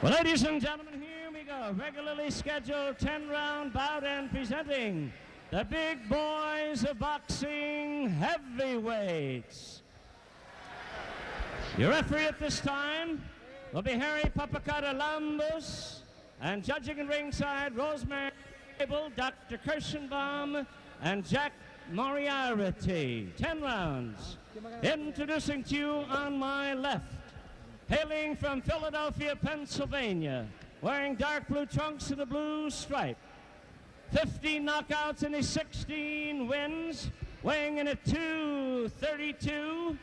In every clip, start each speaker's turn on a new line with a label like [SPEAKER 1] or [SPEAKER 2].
[SPEAKER 1] Well, ladies and gentlemen, here we go. Regularly scheduled 10-round bout and presenting the big boys of boxing heavyweights. Your referee at this time will be Harry Papacata Lambus, and judging in ringside, Rosemary Abel, Dr. Kirschenbaum, and Jack Moriarty. 10 rounds. Introducing to you on my left, hailing from Philadelphia, Pennsylvania, wearing dark blue trunks and a blue stripe. 15 knockouts and his 16 wins, weighing in at 232,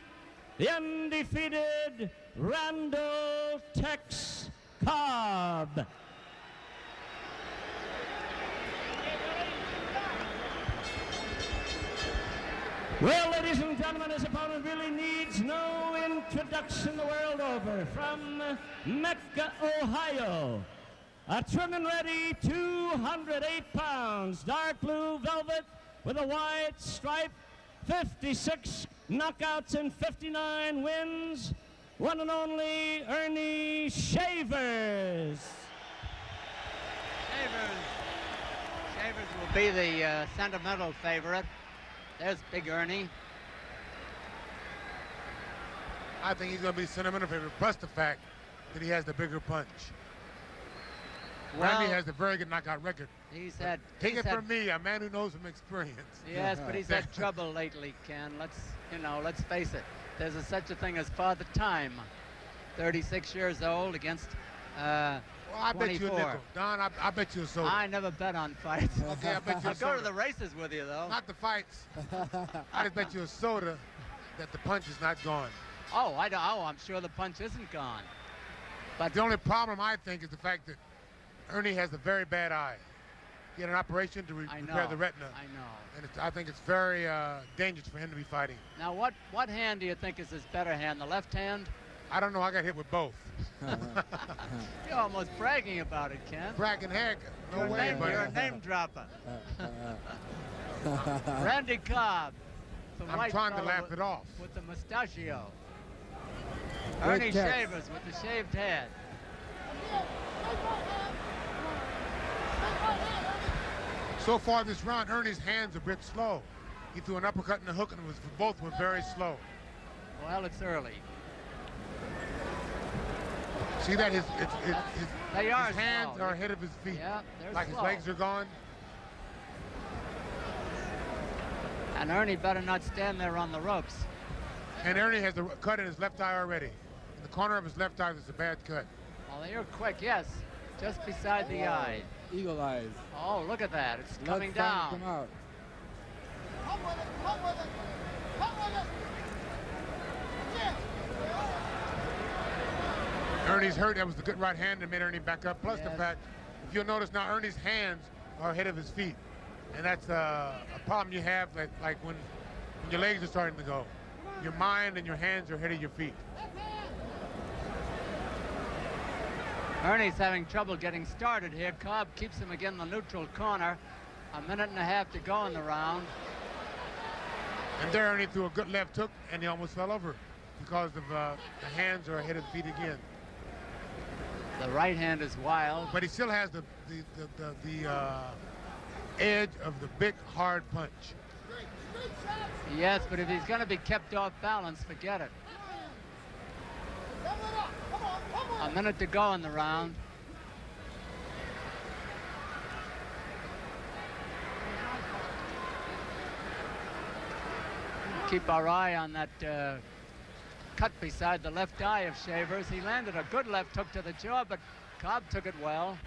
[SPEAKER 1] the undefeated Randall Tex Cobb. Well, ladies and gentlemen, his opponent really needs no introduction the world over. From Mecca, Ohio, a trim and ready 208 pounds, dark blue velvet with a white stripe, 56 knockouts and 59 wins, one and only Earnie Shavers.
[SPEAKER 2] Shavers will be the sentimental favorite. There's Big Ernie.
[SPEAKER 3] I think he's going to be sentimental favorite, plus the fact that he has the bigger punch.
[SPEAKER 2] Well,
[SPEAKER 3] Randy has a very good knockout record.
[SPEAKER 2] Take
[SPEAKER 3] it from me, a man who knows from experience.
[SPEAKER 2] Yes, but he's had trouble lately, Ken. Let's face it. There's such a thing as Father Time. 36 years old against
[SPEAKER 3] well, I
[SPEAKER 2] 24.
[SPEAKER 3] bet you a nickel. Don, I bet you a soda.
[SPEAKER 2] I never bet on fights.
[SPEAKER 3] Okay, I bet you a
[SPEAKER 2] I'll
[SPEAKER 3] soda.
[SPEAKER 2] go to the races with you, though.
[SPEAKER 3] Not the fights. I just bet you a soda that the punch is not gone.
[SPEAKER 2] Oh, I'm sure the punch isn't gone.
[SPEAKER 3] But the only problem, I think, is the fact that Ernie has a very bad eye. He had an operation to repair the retina.
[SPEAKER 2] I know.
[SPEAKER 3] And I think it's very dangerous for him to be fighting.
[SPEAKER 2] Now, what hand do you think is his better hand? The left hand?
[SPEAKER 3] I don't know. I got hit with both.
[SPEAKER 2] You're almost bragging about it, Ken.
[SPEAKER 3] Bragging heck. No way, buddy.
[SPEAKER 2] You're a name dropper. Randy Cobb.
[SPEAKER 3] I'm trying to laugh it off.
[SPEAKER 2] With the mustachio. Ernie Shavers with the shaved head.
[SPEAKER 3] So far this round, Ernie's hands are a bit slow. He threw an uppercut and a hook, and both were very slow.
[SPEAKER 2] Well, it's early.
[SPEAKER 3] See that? His hands
[SPEAKER 2] slow.
[SPEAKER 3] are ahead of his feet.
[SPEAKER 2] Yeah, they're
[SPEAKER 3] like
[SPEAKER 2] slow.
[SPEAKER 3] His legs are gone.
[SPEAKER 2] And Ernie better not stand there on the ropes.
[SPEAKER 3] And Ernie has the cut in his left eye already. In the corner of his left eye, there's a bad cut.
[SPEAKER 2] Well, you're quick, yes. Just beside the eye.
[SPEAKER 4] Eagle eyes.
[SPEAKER 2] Oh, look at that. It's
[SPEAKER 4] Blood
[SPEAKER 2] coming
[SPEAKER 4] starting to
[SPEAKER 2] down.
[SPEAKER 4] come out.
[SPEAKER 5] Come with it, come with it, come with it.
[SPEAKER 3] Ernie's hurt. That was the good right hand that made Ernie back up. Plus the fact, if you'll notice now, Ernie's hands are ahead of his feet. And that's a problem you have like when your legs are starting to go. Your mind and your hands are ahead of your feet.
[SPEAKER 2] Ernie's having trouble getting started here. Cobb keeps him again in the neutral corner. A minute and a half to go in the round.
[SPEAKER 3] And there Ernie threw a good left hook, and he almost fell over because of the hands are ahead of the feet again.
[SPEAKER 2] The right hand is wild.
[SPEAKER 3] But he still has the edge of the big, hard punch.
[SPEAKER 2] Yes, but if he's going to be kept off balance, forget it. A minute to go in the round. Keep our eye on that cut beside the left eye of Shavers. He landed a good left hook to the jaw, but Cobb took it well.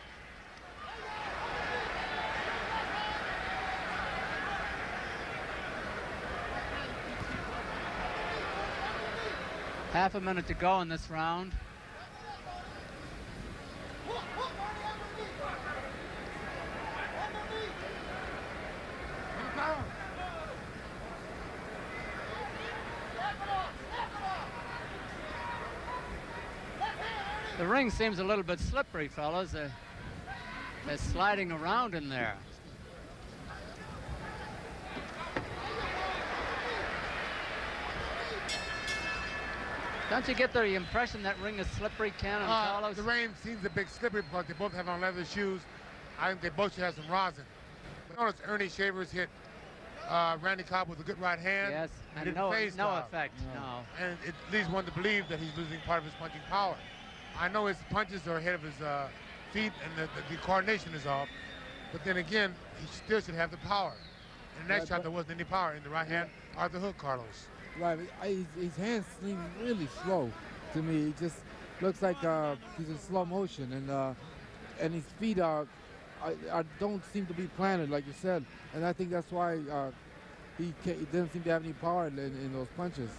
[SPEAKER 2] Half a minute to go in this round. The ring seems a little bit slippery, fellas. They're sliding around in there. Don't you get the impression that ring is slippery, Ken and Carlos?
[SPEAKER 3] The rain seems a bit slippery because they both have on leather shoes. I think they both should have some rosin. But notice Ernie Shavers hit Randy Cobb with a good right hand.
[SPEAKER 2] Yes,
[SPEAKER 3] He
[SPEAKER 2] and
[SPEAKER 3] didn't
[SPEAKER 2] no
[SPEAKER 3] phase Cobb.
[SPEAKER 2] effect, no.
[SPEAKER 3] And it leads one to believe that he's losing part of his punching power. I know his punches are ahead of his feet and the coordination is off, but then again, he still should have the power. In the next shot, there wasn't any power in the right hand or the hook, Carlos.
[SPEAKER 4] Right, his hands seem really slow to me. He just looks like he's in slow motion, and his feet don't seem to be planted, like you said, and I think that's why he doesn't seem to have any power in those punches.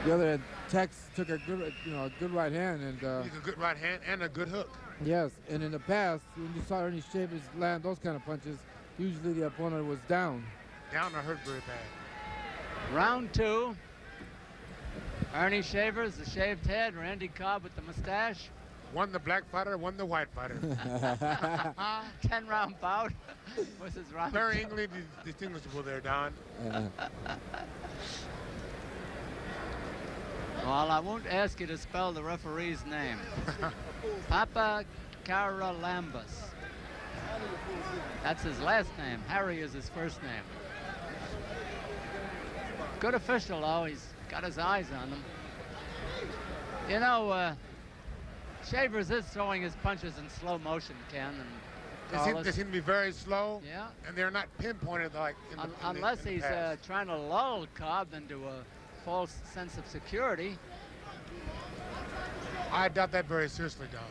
[SPEAKER 4] The other hand, Tex took a good right hand, and
[SPEAKER 3] he's a good right hand and a good hook.
[SPEAKER 4] Yes, and in the past, when you saw Ernie Shavers land those kind of punches, usually the opponent was down.
[SPEAKER 3] Down or hurt very bad.
[SPEAKER 2] Round 2. Ernie Shavers, the shaved head. Randy Cobb with the mustache.
[SPEAKER 3] One the black fighter, one the white fighter.
[SPEAKER 2] 10-round bout. What's his round?
[SPEAKER 3] Very easily distinguishable there, Don.
[SPEAKER 2] Well, I won't ask you to spell the referee's name. Papa Caralambus. That's his last name. Harry is his first name. Good official, though. He's got his eyes on them. You know, Shavers is throwing his punches in slow motion, Ken. And
[SPEAKER 3] They seem to be very slow.
[SPEAKER 2] Yeah.
[SPEAKER 3] And they're not pinpointed like
[SPEAKER 2] unless he's
[SPEAKER 3] past.
[SPEAKER 2] trying to lull Cobb into a false sense of security.
[SPEAKER 3] I doubt that very seriously, Don.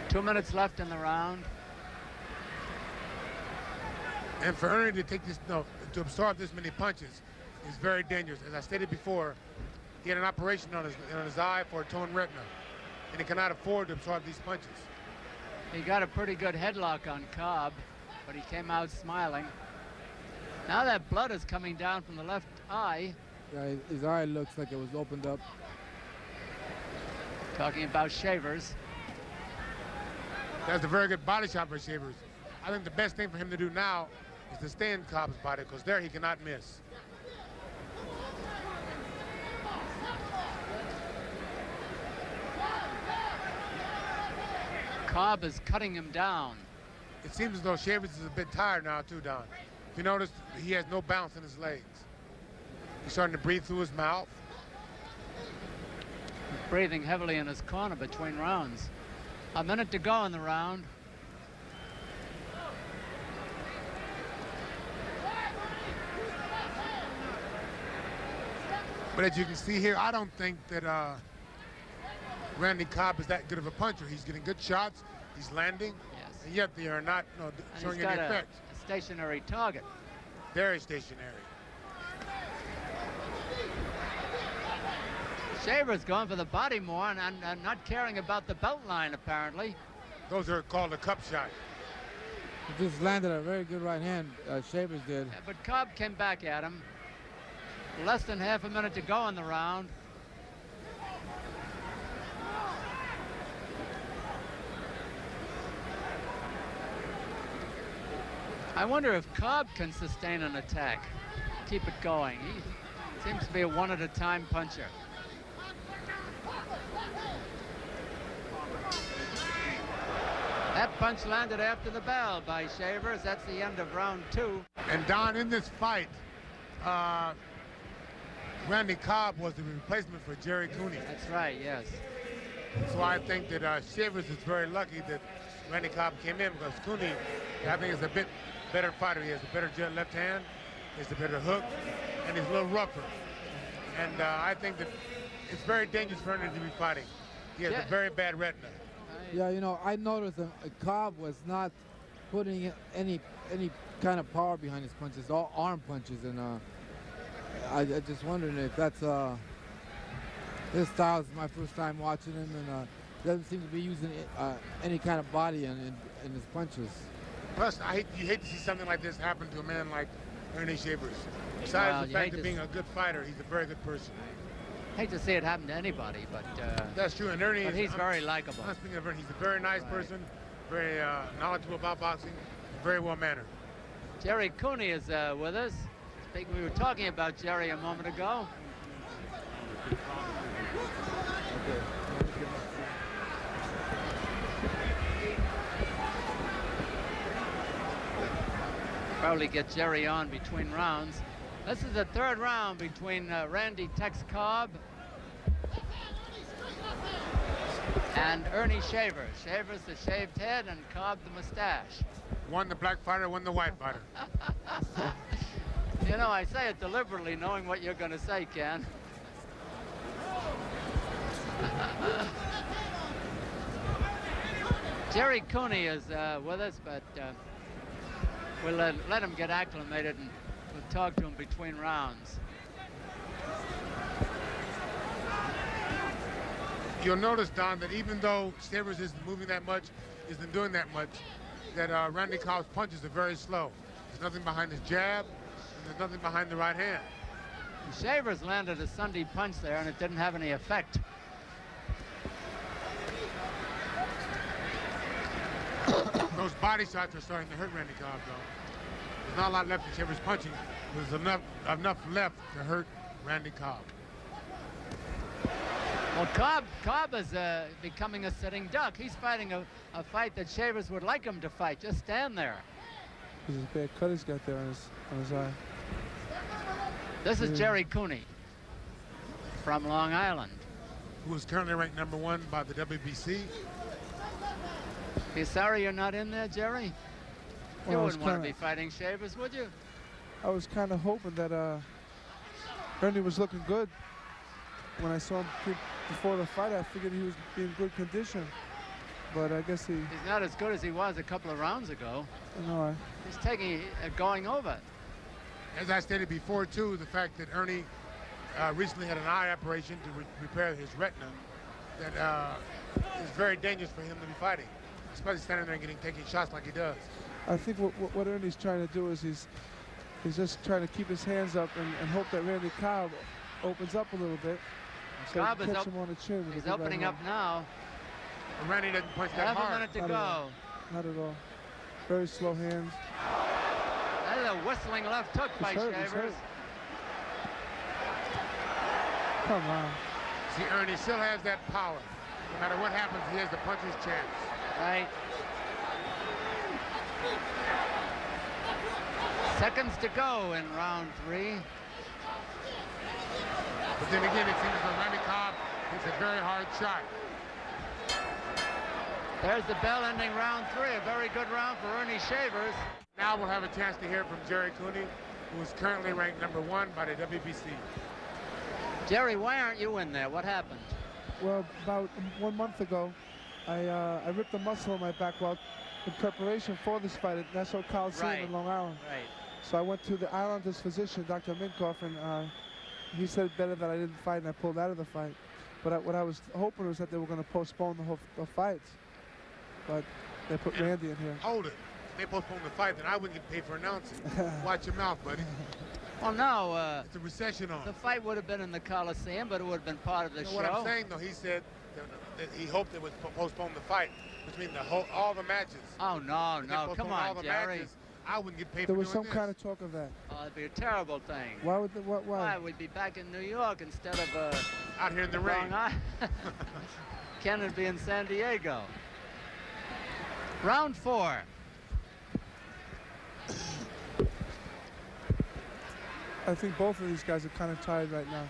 [SPEAKER 2] 2 minutes left in the round.
[SPEAKER 3] And for Ernie to take this, to absorb this many punches is very dangerous. As I stated before, he had an operation on his eye for a torn retina, and he cannot afford to absorb these punches.
[SPEAKER 2] He got a pretty good headlock on Cobb, but he came out smiling. Now that blood is coming down from the left eye.
[SPEAKER 4] Yeah, his eye looks like it was opened up.
[SPEAKER 2] Talking about Shavers.
[SPEAKER 3] That's a very good body shot for Shavers. I think the best thing for him to do now is to stay in Cobb's body, because there he cannot miss.
[SPEAKER 2] Cobb is cutting him down.
[SPEAKER 3] It seems as though Shavers is a bit tired now too, Don. If you notice, he has no bounce in his legs. He's starting to breathe through his mouth.
[SPEAKER 2] He's breathing heavily in his corner between rounds. A minute to go in the round.
[SPEAKER 3] But as you can see here, I don't think that Randy Cobb is that good of a puncher. He's getting good shots, he's landing,
[SPEAKER 2] Yes.
[SPEAKER 3] and yet they are not showing
[SPEAKER 2] He's
[SPEAKER 3] any
[SPEAKER 2] got
[SPEAKER 3] effect.
[SPEAKER 2] a stationary target.
[SPEAKER 3] Very stationary.
[SPEAKER 2] Shavers going for the body more and not caring about the belt line, apparently.
[SPEAKER 3] Those are called a cup shot.
[SPEAKER 4] He just landed a very good right hand, Shavers did.
[SPEAKER 2] Yeah, but Cobb came back at him. Less than half a minute to go in the round. I wonder if Cobb can sustain an attack, keep it going. He seems to be a one-at-a-time puncher. That punch landed after the bell by Shavers. That's the end of round 2.
[SPEAKER 3] And Don, in this fight, Randy Cobb was the replacement for Jerry Cooney.
[SPEAKER 2] That's right, yes.
[SPEAKER 3] So I think that Shavers is very lucky that Randy Cobb came in, because Cooney, I think, is a bit better fighter. He has a better left hand, he has a better hook, and he's a little rougher. And I think that it's very dangerous for him to be fighting. He has a very bad retina.
[SPEAKER 4] Yeah, you know, I noticed that Cobb was not putting any kind of power behind his punches, all arm punches, and I just wondering if that's his style. Is my first time watching him, and doesn't seem to be using any kind of body in his punches.
[SPEAKER 3] Plus, you hate to see something like this happen to a man like Ernie Shavers. Besides the fact of being a good fighter, he's a very good person.
[SPEAKER 2] Hate to see it happen to anybody, but
[SPEAKER 3] that's true. And Ernie,
[SPEAKER 2] but he's very likable.
[SPEAKER 3] Speaking of Ernie, he's a very nice person, very knowledgeable about boxing, very well mannered.
[SPEAKER 2] Jerry Cooney is with us. We were talking about Jerry a moment ago. Probably get Jerry on between rounds. This is the third round between Randall Tex Cobb and Earnie Shavers. Shavers the shaved head and Cobb the mustache.
[SPEAKER 3] One the black fighter, one the white fighter.
[SPEAKER 2] You know, I say it deliberately, knowing what you're going to say, Ken. Jerry Cooney is with us, but we'll let him get acclimated and we'll talk to him between rounds.
[SPEAKER 3] You'll notice, Don, that even though Shavers isn't moving that much, isn't doing that much, that Randy Cobb's punches are very slow. There's nothing behind his jab, and there's nothing behind the right hand.
[SPEAKER 2] Shavers landed a Sunday punch there, and it didn't have any effect.
[SPEAKER 3] Those body shots are starting to hurt Randy Cobb, though. There's not a lot left in Shavers' punching. There's enough left to hurt Randy Cobb.
[SPEAKER 2] Well, Cobb is becoming a sitting duck. He's fighting a fight that Shavers would like him to fight. Just stand there.
[SPEAKER 6] There's a bad cut he's got there on his eye.
[SPEAKER 2] This is Jerry Cooney from Long Island.
[SPEAKER 3] Who is currently ranked #1 by the WBC.
[SPEAKER 2] You sorry you're not in there, Jerry?
[SPEAKER 6] Well,
[SPEAKER 2] You wouldn't want to be fighting Shavers, would you?
[SPEAKER 6] I was kind of hoping that Earnie was looking good. When I saw him before the fight, I figured he was in good condition. But I guess
[SPEAKER 2] He's not as good as he was a couple of rounds ago.
[SPEAKER 6] No,
[SPEAKER 2] He's taking going over.
[SPEAKER 3] As I stated before, too, the fact that Earnie recently had an eye operation to repair his retina, that is very dangerous for him to be fighting, especially standing there and taking shots like he does.
[SPEAKER 6] I think what Ernie's trying to do is he's just trying to keep his hands up and hope that Randy Cobb opens up a little bit. So
[SPEAKER 2] Cobb is
[SPEAKER 6] catch him on the chin.
[SPEAKER 2] He's opening up now.
[SPEAKER 3] And Randy doesn't punch that
[SPEAKER 2] Half
[SPEAKER 3] hard.
[SPEAKER 2] a minute to
[SPEAKER 6] Not
[SPEAKER 2] go.
[SPEAKER 6] at all. Not at all. Very slow hands.
[SPEAKER 2] That is a whistling left hook by
[SPEAKER 6] He's hurt, he's
[SPEAKER 2] Shavers.
[SPEAKER 6] hurt. Come on.
[SPEAKER 3] See, Earnie still has that power. No matter what happens, he has the puncher's chance.
[SPEAKER 2] Right. Seconds to go in round 3.
[SPEAKER 3] But then again, it seems as though Randy Cobb hits a very hard shot.
[SPEAKER 2] There's the bell ending round 3. A very good round for Earnie Shavers.
[SPEAKER 3] Now we'll have a chance to hear from Jerry Cooney, who is currently ranked #1 by the WBC.
[SPEAKER 2] Jerry, why aren't you in there? What happened?
[SPEAKER 6] Well, about 1 month ago, I ripped a muscle in my back while in preparation for this fight at Nassau Coliseum in Long Island.
[SPEAKER 2] Right.
[SPEAKER 6] So I went to the Islanders physician, Dr. Minkoff, and he said better that I didn't fight, and I pulled out of the fight. But what I was hoping was that they were going to postpone the fights. But they put Randy in here.
[SPEAKER 3] Hold it. If they postpone the fight, then I wouldn't get paid for announcing. Watch your mouth, buddy.
[SPEAKER 2] Well, no.
[SPEAKER 3] It's a recession on.
[SPEAKER 2] The fight would have been in the Coliseum, but it would have been part of the show.
[SPEAKER 3] What I'm saying, though, he said that he hoped they would postpone the fight, which means all the matches.
[SPEAKER 2] Oh, no,
[SPEAKER 3] If they
[SPEAKER 2] no.
[SPEAKER 3] postpone
[SPEAKER 2] Come
[SPEAKER 3] all
[SPEAKER 2] on,
[SPEAKER 3] the
[SPEAKER 2] Jerry.
[SPEAKER 3] matches, I wouldn't get paid
[SPEAKER 6] There
[SPEAKER 3] for
[SPEAKER 6] was
[SPEAKER 3] doing
[SPEAKER 6] some
[SPEAKER 3] this.
[SPEAKER 6] kind of talk of that.
[SPEAKER 2] Oh, it'd be a terrible thing.
[SPEAKER 6] Why would why?
[SPEAKER 2] Why? We'd be back in New York instead of
[SPEAKER 3] out here in the rain.
[SPEAKER 2] Long Island. Ken would be in San Diego. Round 4.
[SPEAKER 6] I think both of these guys are kind of tired right now.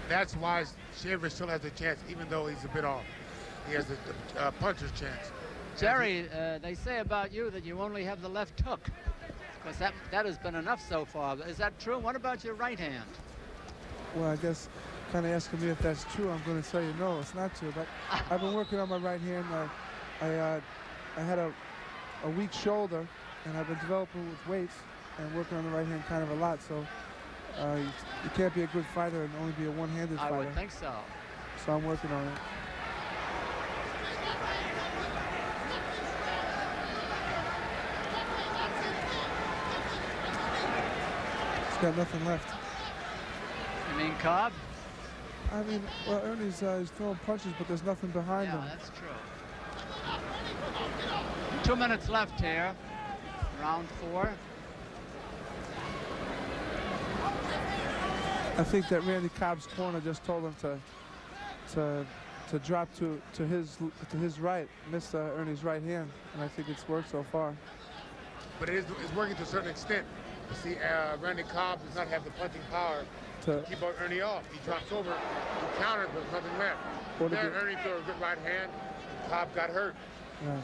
[SPEAKER 3] That's why Shavers still has a chance, even though he's a bit off. He has a puncher's chance.
[SPEAKER 2] Jerry, they say about you that you only have the left hook. Because that has been enough so far. Is that true? What about your right hand?
[SPEAKER 6] Well, I guess kind of asking me if that's true, I'm going to tell you no, it's not true. But I've been working on my right hand. I had a weak shoulder, and I've been developing with weights and working on the right hand kind of a lot. So you can't be a good fighter and only be a one-handed fighter.
[SPEAKER 2] I would think so.
[SPEAKER 6] So I'm working on it. He's got nothing left.
[SPEAKER 2] You mean Cobb?
[SPEAKER 6] I mean, well, Ernie's he's throwing punches, but there's nothing behind him.
[SPEAKER 2] Yeah, that's true. 2 minutes left here, round 4.
[SPEAKER 6] I think that Randy Cobb's corner just told him to drop to his right, miss Ernie's right hand, and I think it's worked so far.
[SPEAKER 3] But it's working to a certain extent. You see, Randy Cobb does not have the punching power to keep Ernie off. He drops over, he counters, but there's nothing left. There, Ernie threw a good right hand, and Cobb got hurt.
[SPEAKER 6] Yeah.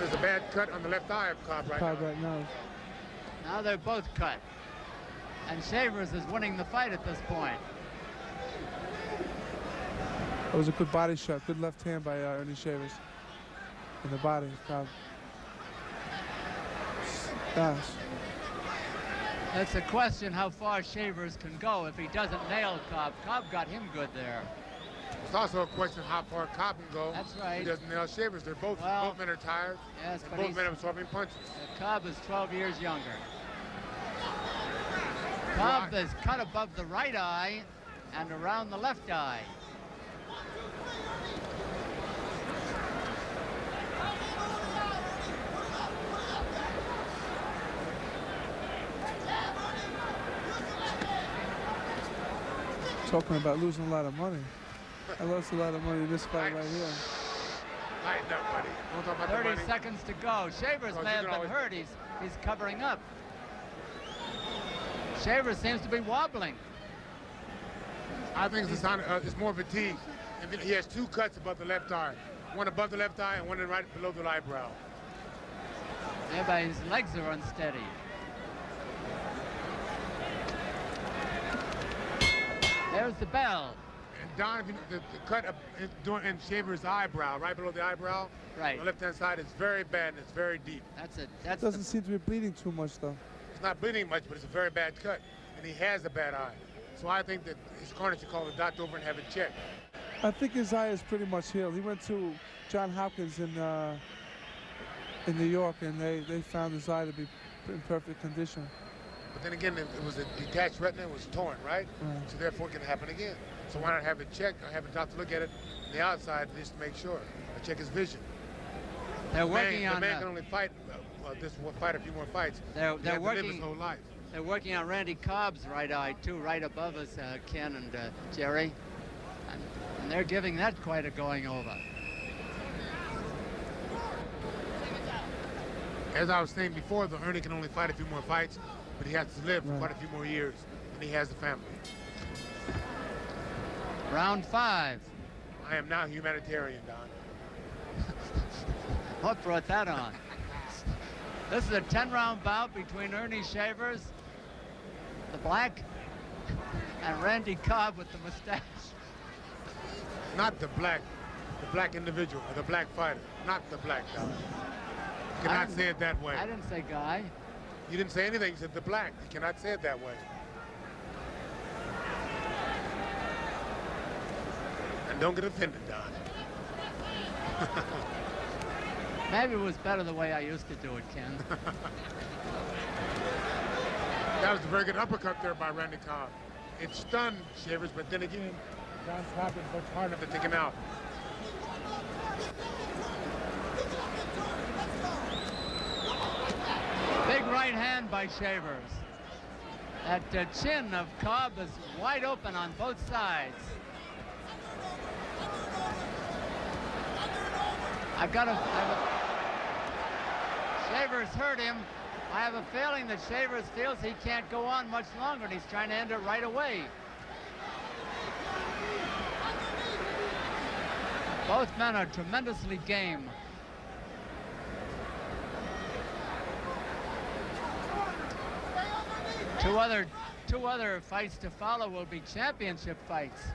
[SPEAKER 3] There's a bad cut on the left eye of Cobb right now.
[SPEAKER 2] Now they're both cut. And Shavers is winning the fight at this point.
[SPEAKER 6] That was a good body shot, good left hand by Ernie Shavers. In the body of Cobb. Gosh.
[SPEAKER 2] It's a question how far Shavers can go if he doesn't nail Cobb. Cobb got him good there.
[SPEAKER 3] It's also a question how far Cobb can go.
[SPEAKER 2] That's right.
[SPEAKER 3] He doesn't nail Shavers. They're both men are tired.
[SPEAKER 2] Yes,
[SPEAKER 3] and
[SPEAKER 2] but
[SPEAKER 3] both men are absorbing punches.
[SPEAKER 2] Cobb is 12 years younger. Cobb is cut above the right eye and around the left eye.
[SPEAKER 6] Talking about losing a lot of money. I lost a lot of money in this fight right here.
[SPEAKER 3] Lighten up, buddy. Don't talk about
[SPEAKER 2] 30
[SPEAKER 3] the money.
[SPEAKER 2] seconds to go. Shavers may have been hurt. He's covering up. Shavers seems to be wobbling.
[SPEAKER 3] I think it's more fatigue. And then he has 2 cuts above the left eye. One above the left eye and one right below the eyebrow.
[SPEAKER 2] Yeah, but his legs are unsteady. There's the bell.
[SPEAKER 3] And Don, if you, the cut in Shavers' eyebrow, right below the eyebrow,
[SPEAKER 2] right.
[SPEAKER 3] On the left-hand side, is very bad and it's very deep.
[SPEAKER 2] That's it.
[SPEAKER 6] It doesn't seem to be bleeding too much, though.
[SPEAKER 3] It's not bleeding much, but it's a very bad cut, and he has a bad eye. So I think that his corner should call the doctor over and have it checked.
[SPEAKER 6] I think his eye is pretty much healed. He went to John Hopkins in New York, and they found his eye to be in perfect condition.
[SPEAKER 3] But then again, it was a detached retina, it was torn, right? So therefore it can happen again. So why not have it checked or have a doctor look at it on the outside just to make sure, or check his vision.
[SPEAKER 2] They're working on
[SPEAKER 3] the man can only fight fight a few more fights.
[SPEAKER 2] They're
[SPEAKER 3] working
[SPEAKER 2] working
[SPEAKER 3] his whole life.
[SPEAKER 2] They're working on Randy Cobb's right eye too, right above us, Ken and Jerry, and they're giving that quite a going over.
[SPEAKER 3] As I was saying before, the Ernie can only fight a few more fights, but he has to live for quite a few more years, and he has a family.
[SPEAKER 2] Round 5.
[SPEAKER 3] I am now humanitarian, Don.
[SPEAKER 2] What brought that on? This is a 10-round bout between Ernie Shavers, the black, and Randy Cobb with the mustache.
[SPEAKER 3] Not the black individual, or the black fighter, not the black guy. You cannot say it that way.
[SPEAKER 2] I didn't say guy.
[SPEAKER 3] You didn't say anything, you said the black. You cannot say it that way. And don't get offended, Don.
[SPEAKER 2] Maybe it was better the way I used to do it, Ken.
[SPEAKER 3] That was a very good uppercut there by Randy Cobb. It stunned Shavers, but then again, John Hopkins worked hard enough to take him out.
[SPEAKER 2] Big right hand by Shavers. That chin of Cobb is wide open on both sides. Shavers hurt him. I have a feeling that Shavers feels he can't go on much longer, and he's trying to end it right away. Both men are tremendously game. Two other fights to follow will be championship fights.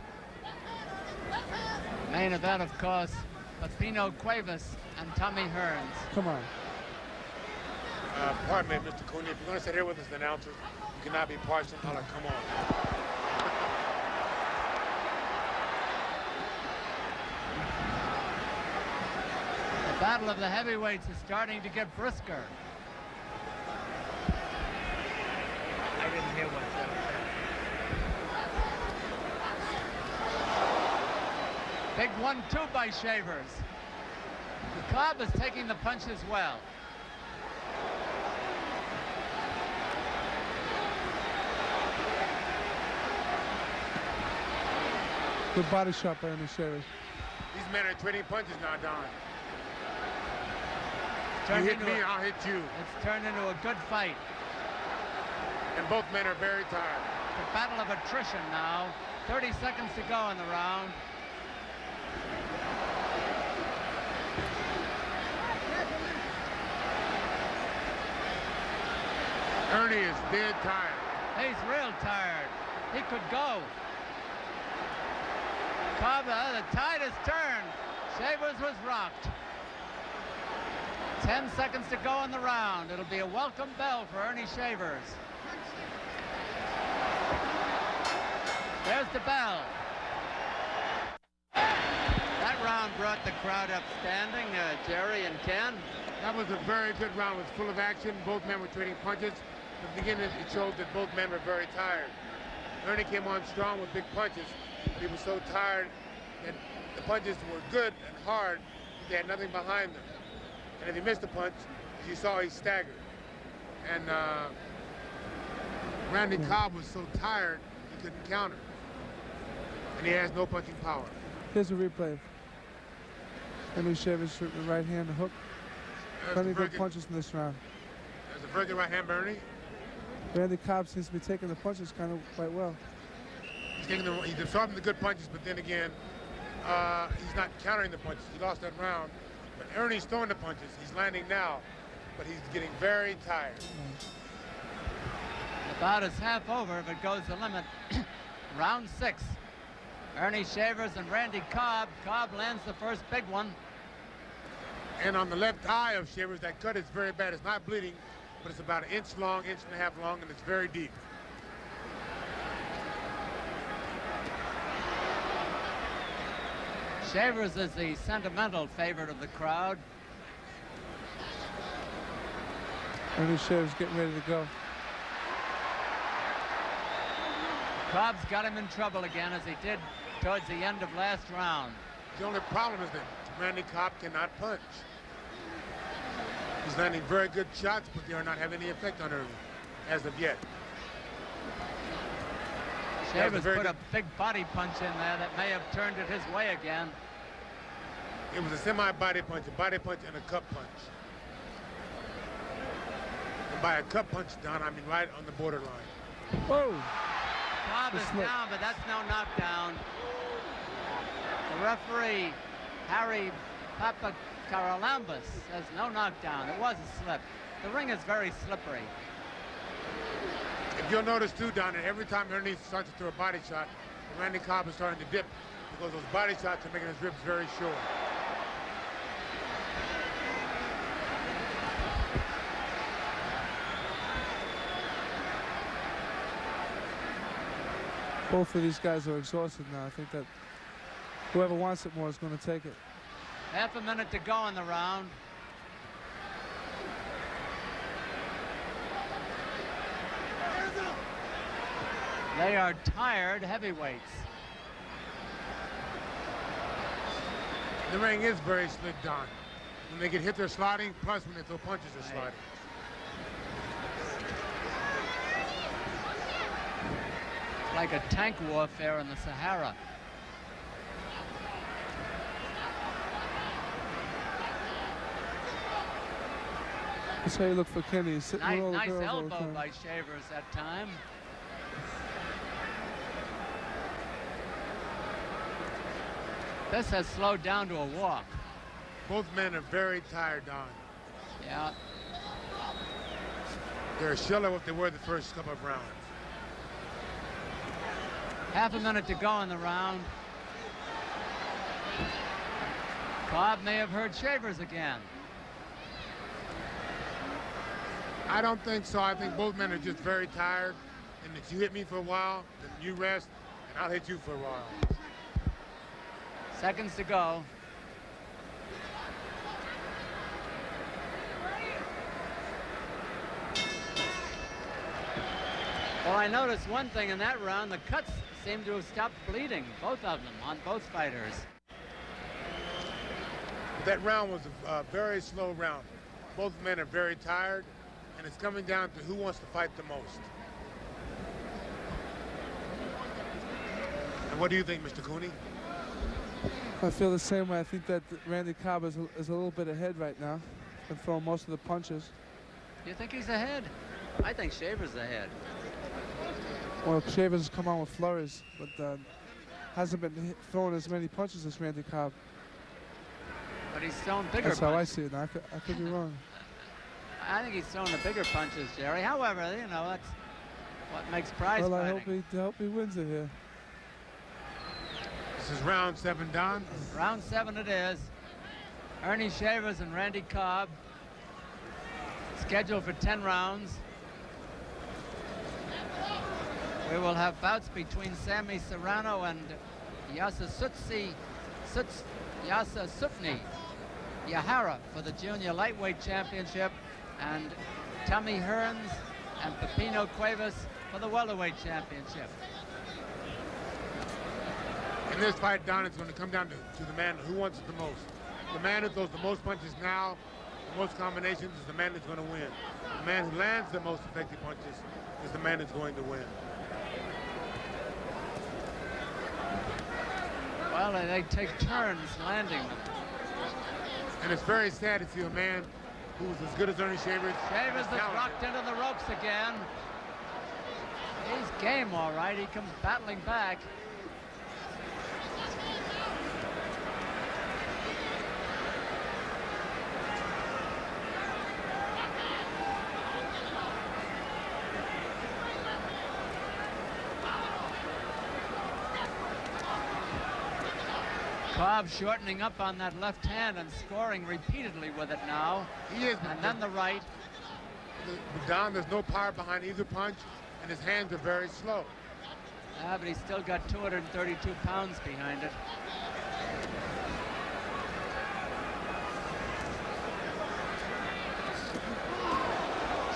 [SPEAKER 2] Main event, of course, Pepino Cuevas and Tommy Hearns.
[SPEAKER 6] Come on.
[SPEAKER 3] Pardon me, Mr. Cooney. If you're going to sit here with us, the announcers, you cannot be partial. Come on.
[SPEAKER 2] The battle of the heavyweights is starting to get brisker.
[SPEAKER 1] I didn't hear what that
[SPEAKER 2] Big 1-2 by Shavers. Cobb is taking the punches well.
[SPEAKER 6] Good body shot by Ernie Shavers.
[SPEAKER 3] These men are trading punches now, Don. You
[SPEAKER 2] Turned
[SPEAKER 3] hit
[SPEAKER 2] into
[SPEAKER 3] me,
[SPEAKER 2] a-
[SPEAKER 3] I'll hit you.
[SPEAKER 2] It's turned into a good fight.
[SPEAKER 3] And both men are very tired.
[SPEAKER 2] The battle of attrition now. 30 seconds to go in the round.
[SPEAKER 3] Ernie is dead tired.
[SPEAKER 2] He's real tired. He could go. Cobb, the tide has turned. Shavers was rocked. 10 seconds to go in the round. It'll be a welcome bell for Ernie Shavers. There's the bell. That round brought the crowd up standing, Jerry and Ken.
[SPEAKER 3] That was a very good round. It was full of action. Both men were trading punches. At the beginning, it showed that both men were very tired. Ernie came on strong with big punches, but he was so tired that the punches were good and hard, but they had nothing behind them. And if he missed a punch, as you saw, he staggered. And Randy Cobb was so tired, he couldn't counter. And he has no punching power.
[SPEAKER 6] Here's a replay. Ernie Shavers with the right hand, the hook. Plenty of good punches in this round.
[SPEAKER 3] There's a very good right hand by Ernie.
[SPEAKER 6] Randy Cobb seems to be taking the punches kind of quite well.
[SPEAKER 3] He's absorbing the good punches, but then again, he's not countering the punches. He lost that round. But Ernie's throwing the punches. He's landing now, but he's getting very tired.
[SPEAKER 2] The bout is half over if it goes the limit. Round 6. Ernie Shavers and Randy Cobb. Cobb lands the first big one.
[SPEAKER 3] And on the left eye of Shavers, that cut is very bad. It's not bleeding, but it's about 1.5 inches long, 1.5 inches long, and it's very deep.
[SPEAKER 2] Shavers is the sentimental favorite of the crowd.
[SPEAKER 6] Ernie Shavers getting ready to go.
[SPEAKER 2] Cobb's got him in trouble again, as he did towards the end of last round.
[SPEAKER 3] The only problem is that Randy Cobb cannot punch. He's landing very good shots, but they are not having any effect on Ernie as of yet.
[SPEAKER 2] Shavers put a big body punch in there that may have turned it his way again.
[SPEAKER 3] It was a semi-body punch, a body punch, and a cup punch. And by a cup punch, Don, I mean right on the borderline.
[SPEAKER 6] Whoa!
[SPEAKER 2] Cobb is down, but that's no knockdown. The referee, Harry Papakaralambis, says no knockdown. It was a slip. The ring is very slippery.
[SPEAKER 3] If you'll notice too, Don, that every time Ernie starts to throw a body shot, Randy Cobb is starting to dip because those body shots are making his ribs very short.
[SPEAKER 6] Both of these guys are exhausted now. I think that whoever wants it more is going to take it.
[SPEAKER 2] Half a minute to go in the round. They are tired heavyweights.
[SPEAKER 3] The ring is very slick, Don. When they get hit, they're sliding, plus when they throw punches, they're sliding.
[SPEAKER 2] It's like a tank warfare in the Sahara.
[SPEAKER 6] That's how you look for Kenny. He's sitting with all the
[SPEAKER 2] Nice
[SPEAKER 6] girls all the
[SPEAKER 2] elbow
[SPEAKER 6] time.
[SPEAKER 2] by Shavers that time. This has slowed down to a walk.
[SPEAKER 3] Both men are very tired, Don.
[SPEAKER 2] Yeah.
[SPEAKER 3] They're a shell of what they were the first couple of rounds.
[SPEAKER 2] Half a minute to go in the round. Cobb may have heard Shavers again.
[SPEAKER 3] I don't think so. I think both men are just very tired. And if you hit me for a while, then you rest, and I'll hit you for a while.
[SPEAKER 2] Seconds to go. Well, I noticed one thing in that round. The cuts seem to have stopped bleeding, both of them, on both fighters.
[SPEAKER 3] But That round was a very slow round. Both men are very tired, and it's coming down to who wants to fight the most. And what do you think, Mr. Cooney?
[SPEAKER 6] I feel the same way. I think that Randy Cobb is a little bit ahead right now. He's been throwing most of the punches.
[SPEAKER 2] You think he's ahead? I think Shaver's ahead.
[SPEAKER 6] Well, Shaver's has come on with flurries, but hasn't been throwing as many punches as Randy Cobb.
[SPEAKER 2] But he's thrown bigger
[SPEAKER 6] That's how I
[SPEAKER 2] punches.
[SPEAKER 6] see it. I could be wrong.
[SPEAKER 2] I think he's throwing the bigger punches, Jerry. However, you know, that's what makes prize
[SPEAKER 6] Well,
[SPEAKER 2] fighting.
[SPEAKER 6] I hope he wins it here.
[SPEAKER 3] This is round 7, Don.
[SPEAKER 2] Round 7 it is. Ernie Shavers and Randy Cobb. Scheduled for 10 rounds. We will have bouts between Sammy Serrano and Yasasutni Yahara for the Junior Lightweight Championship, and Tommy Hearns and Pepino Cuevas for the Welterweight Championship.
[SPEAKER 3] In this fight, Don, it's going to come down to the man who wants it the most. The man who throws the most punches now, the most combinations, is the man that's going to win. The man who lands the most effective punches is the man that's going to win.
[SPEAKER 2] Well, they take turns landing them.
[SPEAKER 3] And it's very sad to see a man who's as good as Ernie Shavers.
[SPEAKER 2] Shavers is rocked into the ropes again. He's game, all right. He comes battling back. Cobb shortening up on that left hand and scoring repeatedly with it now.
[SPEAKER 3] He is.
[SPEAKER 2] And then the right.
[SPEAKER 3] Don, there's no power behind either punch, and his hands are very slow.
[SPEAKER 2] Yeah, but he's still got 232 pounds behind it.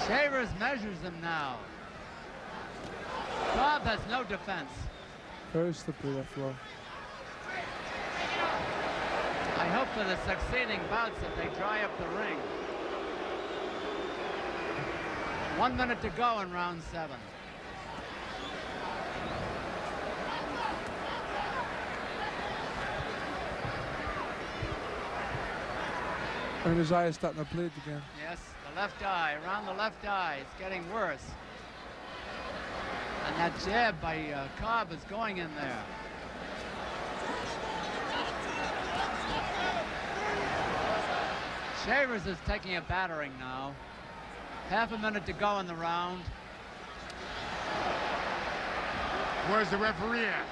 [SPEAKER 2] Shavers measures him now. Cobb has no defense.
[SPEAKER 6] Very slippery, that floor.
[SPEAKER 2] I hope for the succeeding bouts that they dry up the ring. 1 minute to go in round 7.
[SPEAKER 6] And his eye is starting to bleed again.
[SPEAKER 2] Yes, the left eye, around the left eye. It's getting worse. And that jab by Cobb is going in there. Shavers is taking a battering now. Half a minute to go in the round.
[SPEAKER 3] Where's the referee at?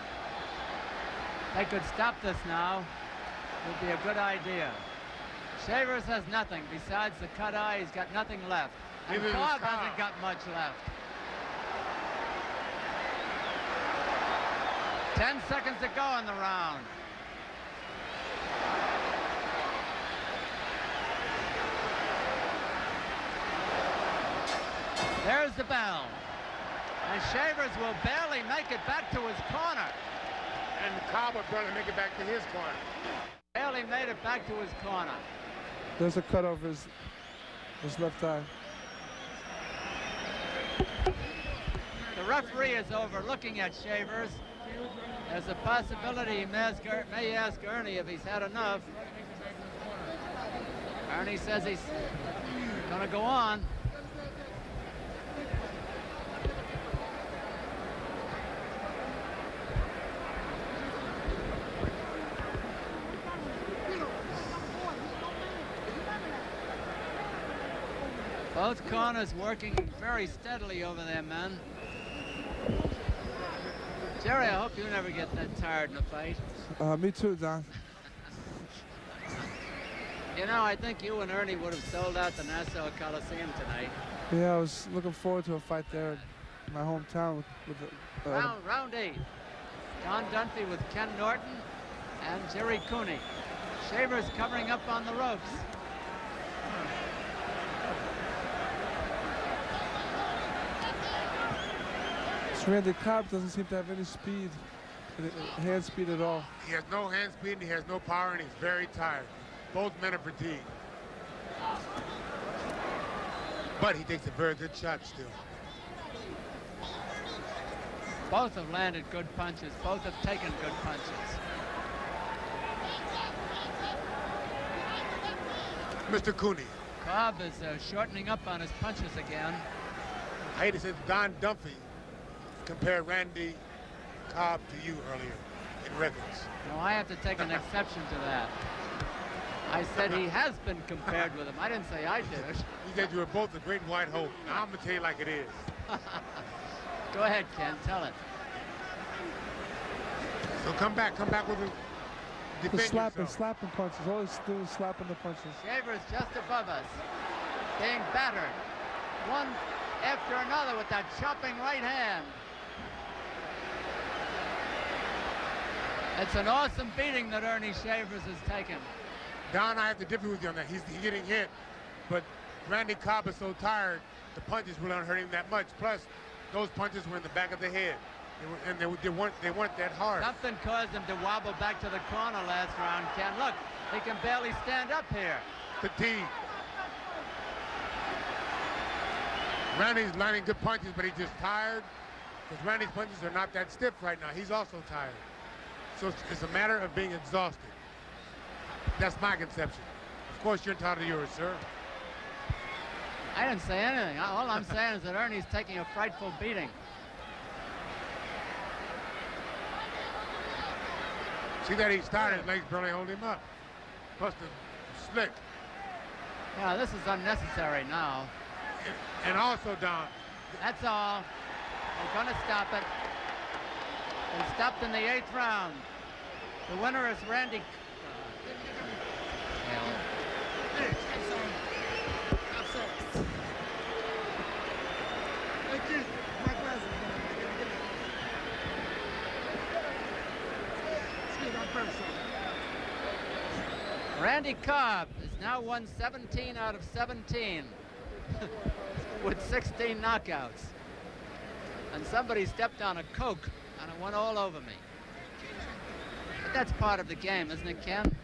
[SPEAKER 2] They could stop this now. It would be a good idea. Shavers has nothing. Besides the cut eye, he's got nothing left. And
[SPEAKER 3] Neither does
[SPEAKER 2] Cobb
[SPEAKER 3] Cobb.
[SPEAKER 2] hasn't got much left. 10 seconds to go in the round. There's the bell. And Shavers will barely make it back to his corner.
[SPEAKER 3] And Cobb will try to make it back to his corner.
[SPEAKER 2] Barely made it back to his corner.
[SPEAKER 6] There's a cut over his left eye.
[SPEAKER 2] The referee is over looking at Shavers. There's a possibility he may ask Ernie if he's had enough. Ernie says he's gonna go on. Both corners working very steadily over there, men. Jerry, I hope you never get that tired in a fight.
[SPEAKER 6] Me too, Don.
[SPEAKER 2] You know, I think you and Ernie would have sold out the Nassau Coliseum tonight.
[SPEAKER 6] Yeah, I was looking forward to a fight there in my hometown with the,
[SPEAKER 2] Round 8. Don Dunphy with Ken Norton and Jerry Cooney. Shavers covering up on the ropes.
[SPEAKER 6] Randy Cobb doesn't seem to have any speed, hand speed at all.
[SPEAKER 3] He has no hand speed, and he has no power, and he's very tired. Both men are fatigued. But he takes a very good shot still.
[SPEAKER 2] Both have landed good punches. Both have taken good punches.
[SPEAKER 3] Mr. Cooney.
[SPEAKER 2] Cobb is shortening up on his punches again.
[SPEAKER 3] I hate to say Don Dumphy compared Randy Cobb to you earlier in records.
[SPEAKER 2] No, I have to take an exception to that. I said he has been compared with him. I didn't say I did it.
[SPEAKER 3] You said you were both a great white hope. Now I'm going to tell you like it is.
[SPEAKER 2] Go ahead, Ken, tell it.
[SPEAKER 3] So come back with a
[SPEAKER 6] The
[SPEAKER 3] defend
[SPEAKER 6] slapping
[SPEAKER 3] yourself.
[SPEAKER 6] punches. All he's doing is slapping the punches.
[SPEAKER 2] Shaver's just above us, being battered. One after another with that chopping right hand. It's an awesome beating that Ernie Shavers has taken.
[SPEAKER 3] Don, I have to differ with you on that. He's getting hit, but Randy Cobb is so tired, the punches really aren't hurting that much. Plus, those punches were in the back of the head, they weren't that hard.
[SPEAKER 2] Something caused him to wobble back to the corner last round, Ken. Look, he can barely stand up here.
[SPEAKER 3] Fatigue. Randy's landing good punches, but he's just tired because Randy's punches are not that stiff right now. He's also tired. So it's a matter of being exhausted. That's my conception. Of course, you're entitled to yours, sir.
[SPEAKER 2] I didn't say anything. All I'm saying is that Ernie's taking a frightful beating.
[SPEAKER 3] See that he's tired, his legs barely hold him up. Plus the slick.
[SPEAKER 2] Yeah, this is unnecessary now.
[SPEAKER 3] And also, Don.
[SPEAKER 2] That's all. We're going to stop it. It stopped in the 8th round. The winner is Randy. Randy Cobb has now won 17 out of 17 with 16 knockouts. And somebody stepped on a Coke and it went all over me. But that's part of the game, isn't it, Ken?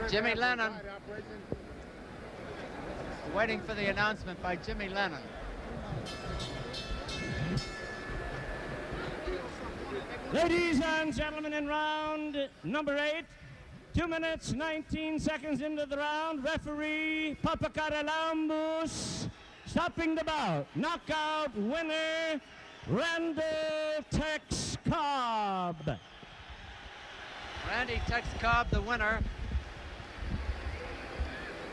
[SPEAKER 2] Jimmy Lennon. Waiting for the announcement by Jimmy Lennon.
[SPEAKER 1] Ladies and gentlemen, in round number 8, 2 minutes, 19 seconds into the round, referee Papacaralambus stopping the bout. Knockout winner, Randall Tex Cobb.
[SPEAKER 2] Randy Tex Cobb, the winner,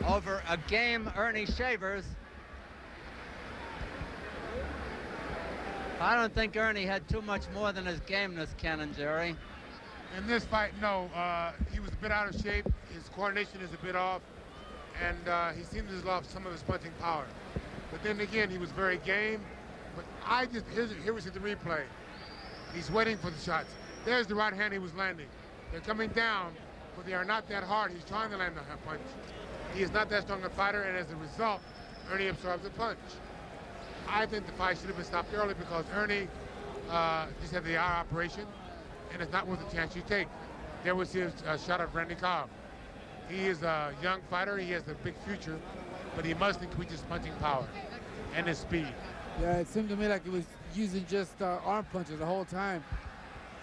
[SPEAKER 2] over a game Ernie Shavers. I don't think Ernie had too much more than his gameness, Ken and Jerry.
[SPEAKER 3] In this fight, no. He was a bit out of shape. His coordination is a bit off. And he seems to have lost some of his punching power. But then again, he was very game. But here was the replay. He's waiting for the shots. There's the right hand he was landing. They're coming down, but they are not that hard. He's trying to land the punch. He is not that strong a fighter, and as a result, Ernie absorbs the punch. I think the fight should have been stopped early because Ernie just had the eye operation, and it's not worth the chance you take. There was his shot of Randy Cobb. He is a young fighter. He has a big future, but he must increase his punching power and his speed.
[SPEAKER 4] Yeah, it seemed to me like he was using just arm punches the whole time.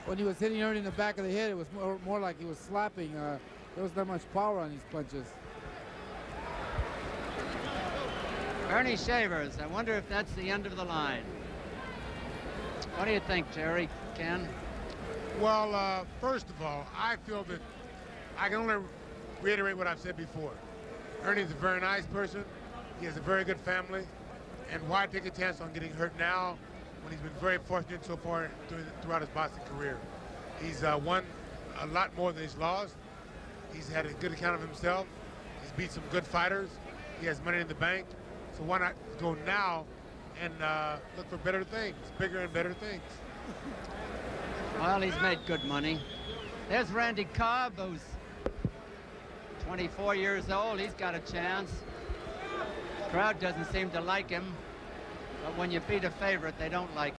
[SPEAKER 4] When he was hitting Ernie in the back of the head, it was more like he was slapping. There was not much power on these punches.
[SPEAKER 2] Ernie Shavers, I wonder if that's the end of the line. What do you think, Jerry, Ken?
[SPEAKER 3] Well, first of all, I feel that I can only reiterate what I've said before. Ernie's a very nice person. He has a very good family. And why take a chance on getting hurt now when he's been very fortunate so far throughout his boxing career? He's won a lot more than he's lost. He's had a good account of himself. He's beat some good fighters. He has money in the bank. So why not go now and look for better things, bigger and better things?
[SPEAKER 2] Well, he's made good money. There's Randy Cobb, who's 24 years old. He's got a chance. Crowd doesn't seem to like him, but when you beat a favorite, they don't like